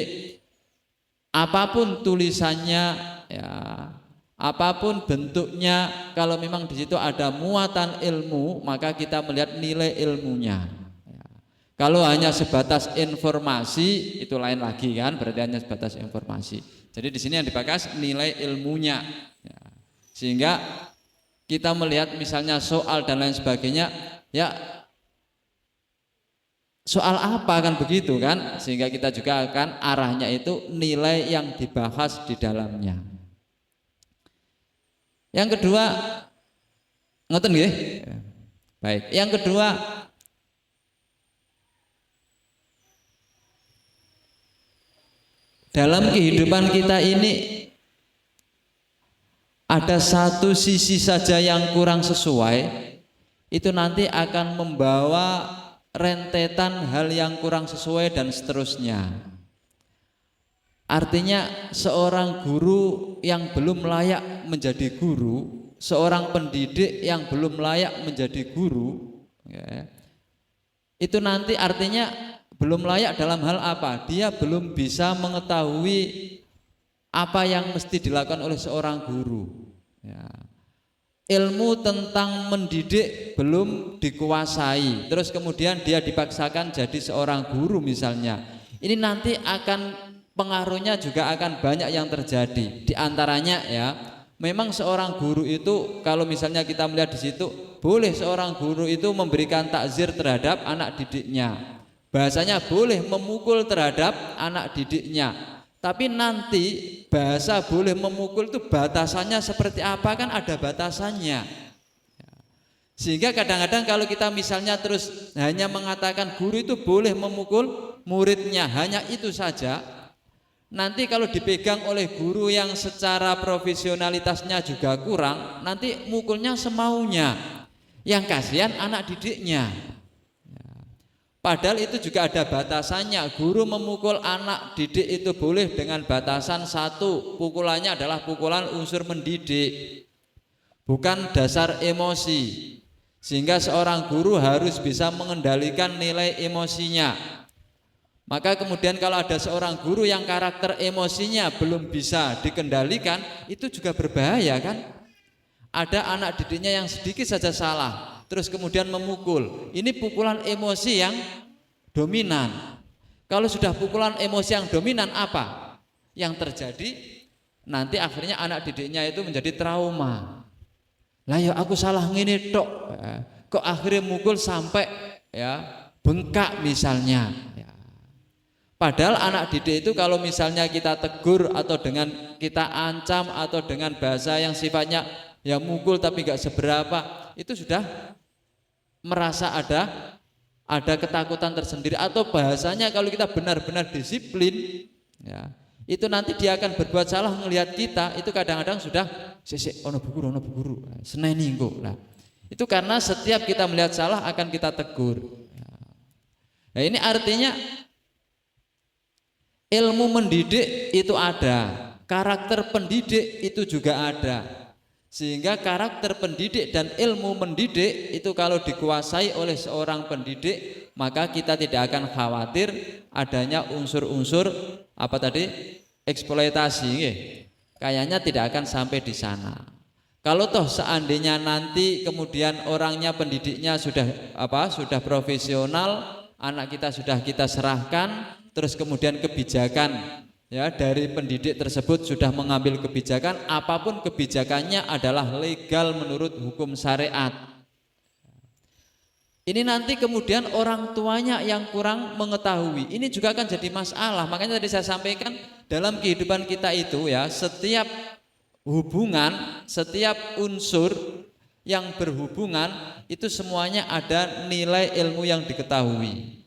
apapun tulisannya, ya, apapun bentuknya, kalau memang di situ ada muatan ilmu, maka kita melihat nilai ilmunya. Ya. Kalau hanya sebatas informasi itu lain lagi kan, berarti hanya sebatas informasi. Jadi di sini yang dibahas nilai ilmunya. Ya. Sehingga kita melihat misalnya soal dan lain sebagainya, ya soal apa kan begitu kan, sehingga kita juga akan arahnya itu nilai yang dibahas di dalamnya. Yang kedua, ngoten nggih? Baik. Yang kedua, dalam kehidupan kita ini ada satu sisi saja yang kurang sesuai, itu nanti akan membawa rentetan hal yang kurang sesuai dan seterusnya. Artinya seorang guru yang belum layak menjadi guru, seorang pendidik yang belum layak menjadi guru, ya, itu nanti artinya belum layak dalam hal apa? Dia belum bisa mengetahui apa yang mesti dilakukan oleh seorang guru. Ya. Ilmu tentang mendidik belum dikuasai, terus kemudian dia dipaksakan jadi seorang guru misalnya. Ini nanti akan pengaruhnya juga akan banyak yang terjadi. Di antaranya ya, memang seorang guru itu kalau misalnya kita melihat di situ, boleh seorang guru itu memberikan takzir terhadap anak didiknya. Bahasanya boleh memukul terhadap anak didiknya. Tapi nanti bahasa boleh memukul itu batasannya seperti apa kan ada batasannya. Sehingga kadang-kadang kalau kita misalnya terus hanya mengatakan guru itu boleh memukul muridnya, hanya itu saja. Nanti kalau dipegang oleh guru yang secara profesionalitasnya juga kurang, nanti mukulnya semaunya. Yang kasihan anak didiknya. Padahal itu juga ada batasannya. Guru memukul anak didik itu boleh dengan batasan satu, pukulannya adalah pukulan unsur mendidik, bukan dasar emosi. Sehingga seorang guru harus bisa mengendalikan nilai emosinya. Maka kemudian kalau ada seorang guru yang karakter emosinya belum bisa dikendalikan, itu juga berbahaya kan. Ada anak didiknya yang sedikit saja salah, terus kemudian memukul. Ini pukulan emosi yang dominan. Kalau sudah pukulan emosi yang dominan, apa yang terjadi? Nanti akhirnya anak didiknya itu menjadi trauma. Lah ya aku salah ngene tok, kok akhirnya mukul sampai ya bengkak misalnya. Padahal anak didik itu kalau misalnya kita tegur atau dengan kita ancam atau dengan bahasa yang sifatnya ya mukul tapi gak seberapa, itu sudah merasa ada ketakutan tersendiri. Atau bahasanya kalau kita benar-benar disiplin ya, itu nanti dia akan berbuat salah melihat kita, itu kadang-kadang sudah sik ono bu guru seneni engko. Nah, itu karena setiap kita melihat salah akan kita tegur. Nah, ini artinya ilmu mendidik itu ada, karakter pendidik itu juga ada. Sehingga karakter pendidik dan ilmu mendidik itu kalau dikuasai oleh seorang pendidik, maka kita tidak akan khawatir adanya unsur-unsur apa tadi? Eksploitasi. Kayaknya tidak akan sampai di sana. Kalau toh seandainya nanti kemudian orangnya pendidiknya sudah profesional, anak kita sudah kita serahkan, terus kemudian kebijakan ya dari pendidik tersebut sudah mengambil kebijakan, apapun kebijakannya adalah legal menurut hukum syariat. Ini nanti kemudian orang tuanya yang kurang mengetahui, ini juga akan jadi masalah. Makanya tadi saya sampaikan dalam kehidupan kita itu ya, setiap hubungan, setiap unsur yang berhubungan itu semuanya ada nilai ilmu yang diketahui.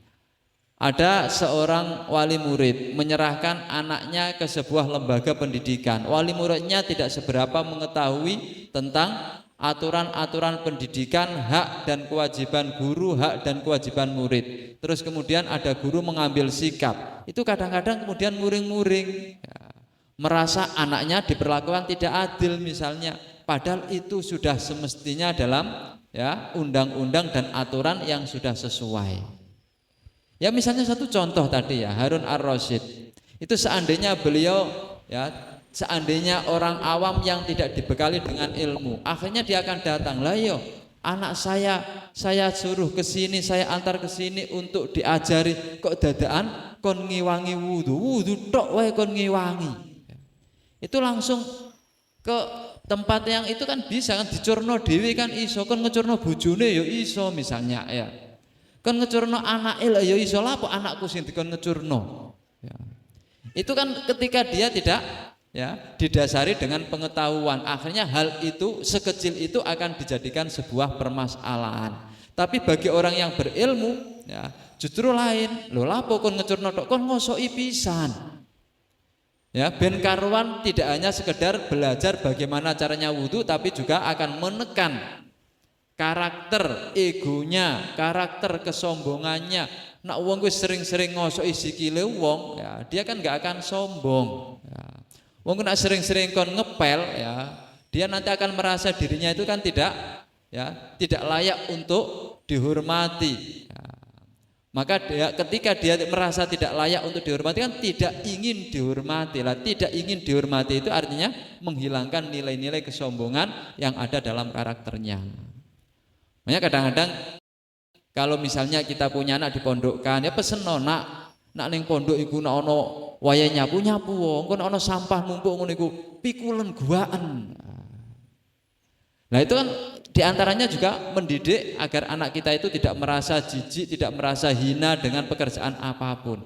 Ada seorang wali murid menyerahkan anaknya ke sebuah lembaga pendidikan. Wali muridnya tidak seberapa mengetahui tentang aturan-aturan pendidikan, hak dan kewajiban guru, hak dan kewajiban murid. Terus kemudian ada guru mengambil sikap. Itu kadang-kadang kemudian muring-muring, ya, merasa anaknya diperlakukan tidak adil misalnya. Padahal itu sudah semestinya dalam ya undang-undang dan aturan yang sudah sesuai. Ya misalnya satu contoh tadi ya, Harun Ar-Rasyid. Itu seandainya beliau ya, seandainya orang awam yang tidak dibekali dengan ilmu, akhirnya dia akan datang, lah yo, Anak saya suruh ke sini, saya antar ke sini untuk diajari, kok dadaan kon ngiwangi wudu tok wae kon ngiwangi. Itu langsung ke tempat yang itu kan bisa kan dicurno dhewe kan iso, kon ngecurno bojone ya iso misalnya ya. Kon ngecurno anake lho ya iso, lha apa anakku sing dikon ngecurno. Ya. Itu kan ketika dia tidak ya didasari dengan pengetahuan, akhirnya hal itu sekecil itu akan dijadikan sebuah permasalahan. Tapi bagi orang yang berilmu ya justru lain. Lho lha apa kon ngecurno tok, kon ngosoki pisan. Ya, ben karuan tidak hanya sekedar belajar bagaimana caranya wudu, tapi juga akan menekan karakter egonya, karakter kesombongannya. Nak wong wis sering-sering ngosoki sikile wong, ya, dia kan nggak akan sombong. Ya. Wong nak sering-sering kon ngepel, ya, dia nanti akan merasa dirinya itu kan tidak layak untuk dihormati. Ya. Maka ketika dia merasa tidak layak untuk dihormati kan tidak ingin dihormati lah. Tidak ingin dihormati itu artinya menghilangkan nilai-nilai kesombongan yang ada dalam karakternya. Makanya kadang-kadang kalau misalnya kita punya anak dipondokkan, ya pesen nak ning pondok iku nak ono wayahe nyapu wong, kon ono sampah numpuk ngono iku pikulen guaan. Nah itu kan diantaranya juga mendidik agar anak kita itu tidak merasa jijik, tidak merasa hina dengan pekerjaan apapun.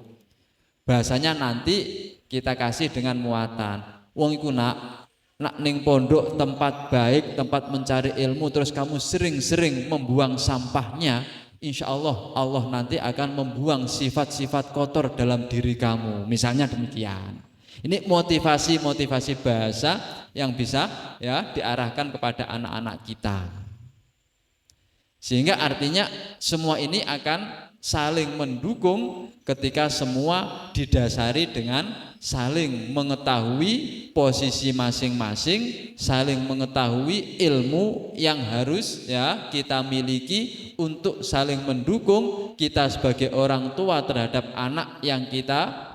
Bahasanya nanti kita kasih dengan muatan. Wong iku nak ning pondok tempat baik, tempat mencari ilmu, terus kamu sering-sering membuang sampahnya, insya Allah Allah nanti akan membuang sifat-sifat kotor dalam diri kamu. Misalnya demikian. Ini motivasi bahasa yang bisa ya diarahkan kepada anak-anak kita. Sehingga artinya semua ini akan saling mendukung ketika semua didasari dengan saling mengetahui posisi masing-masing, saling mengetahui ilmu yang harus ya kita miliki untuk saling mendukung kita sebagai orang tua terhadap anak yang kita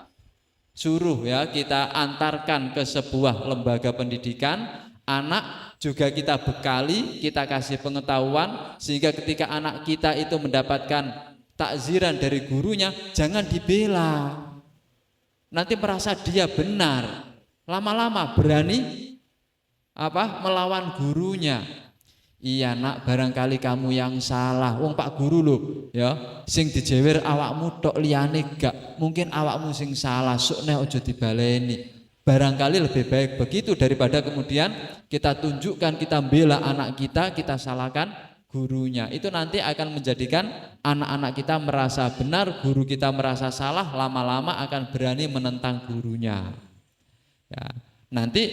suruh ya kita antarkan ke sebuah lembaga pendidikan. Anak juga kita bekali, kita kasih pengetahuan sehingga ketika anak kita itu mendapatkan takziran dari gurunya, jangan dibela. Nanti merasa dia benar, lama-lama berani melawan gurunya. Iya nak, barangkali kamu yang salah. Wong Pak Guru lho, ya, sing dijewer awakmu tok liyane gak. Mungkin awakmu sing salah, sok nek aja dibaleni. Barangkali lebih baik begitu daripada kemudian kita tunjukkan, kita bela anak kita salahkan gurunya. Itu nanti akan menjadikan anak-anak kita merasa benar, guru kita merasa salah, lama-lama akan berani menentang gurunya. Ya. Nanti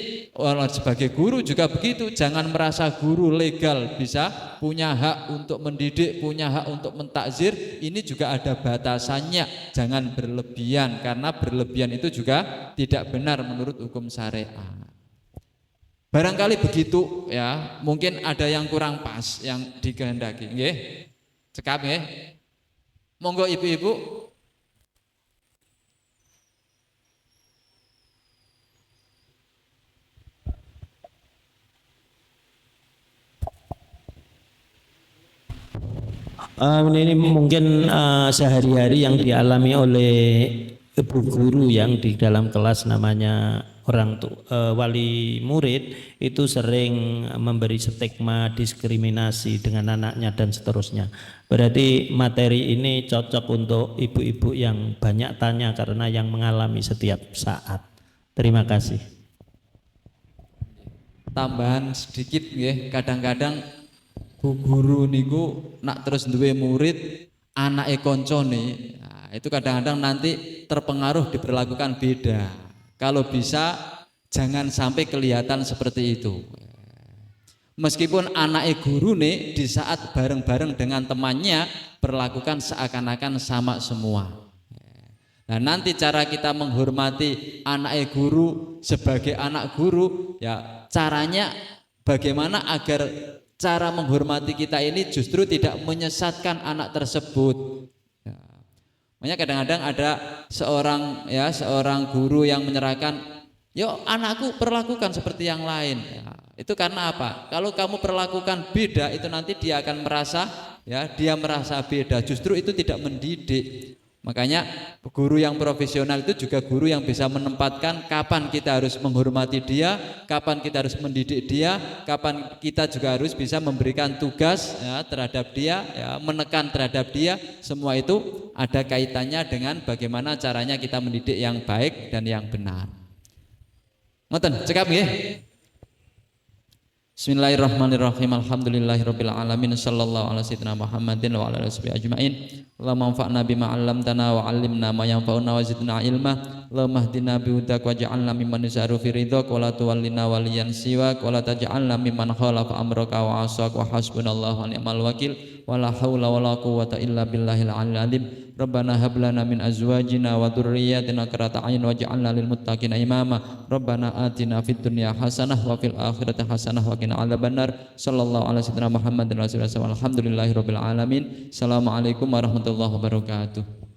sebagai guru juga begitu, jangan merasa guru legal bisa punya hak untuk mendidik, punya hak untuk mentakzir. Ini juga ada batasannya, jangan berlebihan karena berlebihan itu juga tidak benar menurut hukum syariat. Barangkali begitu ya, mungkin ada yang kurang pas yang dikehendaki. Nggih. Cekap nggih. Monggo ibu-ibu. Ini mungkin sehari-hari yang dialami oleh ibu guru yang di dalam kelas namanya wali murid itu sering memberi stigma diskriminasi dengan anaknya dan seterusnya. Berarti materi ini cocok untuk ibu-ibu yang banyak tanya karena yang mengalami setiap saat. Terima kasih. Tambahan sedikit nggih, kadang-kadang Bu guru niku nak terus duwe murid anake koncone, nah, itu kadang-kadang nanti terpengaruh diperlakukan beda. Kalau bisa jangan sampai kelihatan seperti itu. Meskipun anake gurune di saat bareng-bareng dengan temannya perlakukan seakan-akan sama semua. Nah nanti cara kita menghormati anake guru sebagai anak guru ya caranya bagaimana agar cara menghormati kita ini justru tidak menyesatkan anak tersebut. Ya. Makanya kadang-kadang ada seorang guru yang menyerahkan, Yo anakku perlakukan seperti yang lain. Ya, itu karena apa? Kalau kamu perlakukan beda itu nanti dia akan merasa dia merasa beda. Justru itu tidak mendidik. Makanya guru yang profesional itu juga guru yang bisa menempatkan kapan kita harus menghormati dia, kapan kita harus mendidik dia, kapan kita juga harus bisa memberikan tugas terhadap dia, menekan terhadap dia. Semua itu ada kaitannya dengan bagaimana caranya kita mendidik yang baik dan yang benar. Ngoten, cekap nggih. Bismillahirrahmanirrahim. Alhamdulillahirabbil alamin. Sallallahu ala sayyidina Muhammadin wa ala alihi washabihi ajmain. Allahumma anfa'na bima 'allamtana wa 'allimna ma yanfa'una wa zidna ilma. Allahumma hdina bihudak waj'alna mimman yus'aru fi ridhak wa la tuwallina waliyan siwak wa la taj'alna mimman khalafa amraka wa 'asak wa hasbunallahu wa ni'mal wakil. Wa la haula wa la quwwata illa billahil 'aliyyil 'azim. Rabbana hab lana min azwajina wa dzurriyyatina qurrata a'yun waj'alna lil muttaqina imama. Rabbana atina fid dunya hasanah wa fil akhirati hasanah wa qina adzabannar. Sallallahu alaihi wasallam Muhammadin rasulullah. Alhamdulillahirabbil alamin. Assalamualaikum warahmatullahi wabarakatuh.